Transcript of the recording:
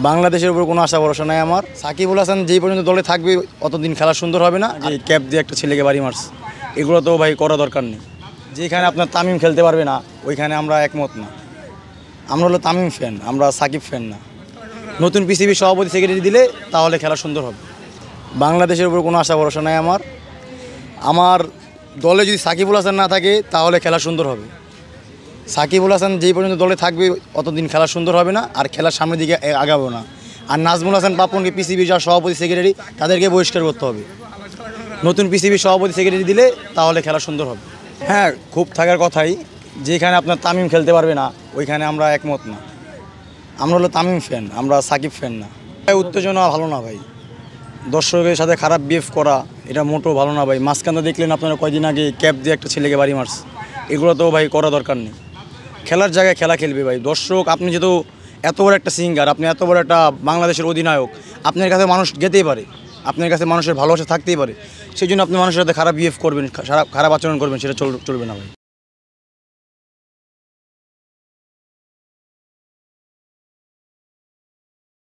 বাংলাদেশের উপর কোনো আশা ভরসা নাই আমার। সাকিবুল হাসান যেই পর্যন্ত দলে থাকবে অতদিন খেলা সুন্দর হবে না। যে ক্যাপ দিয়ে একটা ছেলেকে বাড়ি মারছে, এগুলো তো ভাই করা দরকার নেই। যেখানে আপনার তামিম খেলতে পারবে না ওইখানে আমরা একমত না। আমরা হলো তামিম ফ্যান, আমরা সাকিব ফ্যান না। নতুন পিসিবি সভাপতি সেক্রেটারি দিলে তাহলে খেলা সুন্দর হবে। বাংলাদেশের উপর কোনো আশা ভরসা নাই আমার। আমার দলে যদি সাকিবুল হাসান না থাকে তাহলে খেলা সুন্দর হবে। সাকিবুল হাসান যেই পর্যন্ত দলে থাকবে অতদিন খেলা সুন্দর হবে না, আর খেলার সামনের দিকে আগাবো না। আর নাজমুল হাসান পাপনকে পিসিবির যা সভাপতি সেক্রেটারি তাদেরকে বহিষ্কার করতে হবে। নতুন পিসিবির সভাপতি সেক্রেটারি দিলে তাহলে খেলা সুন্দর হবে। হ্যাঁ, খুব থাকার কথাই। যেখানে আপনার তামিম খেলতে পারবে না ওইখানে আমরা একমত না। আমরা হলো তামিম ফ্যান, আমরা সাকিব ফ্যান না। উত্তেজনা ভালো না ভাই, দর্শকের সাথে খারাপ বিহেভ করা এটা মোটেও ভালো না ভাই। মাঝখানে দেখলেন আপনারা কয়দিন আগে ক্যাপ দিয়ে একটা ছেলেকে বাড়ি মারছে, এগুলো তো ভাই করা দরকার নেই। খেলার জায়গায় খেলা খেলবে ভাই। দর্শক, আপনি যেহেতু এত বড় একটা সিঙ্গার, আপনি এত বড় একটা বাংলাদেশের অধিনায়ক, আপনার কাছে মানুষ যেতেই পারে, আপনার কাছে মানুষের ভালোবাসা থাকতেই পারে। সেই জন্য আপনি মানুষের সাথে খারাপ বিহেভ করবেন, খারাপ আচরণ করবেন, সেটা চলবে না ভাই।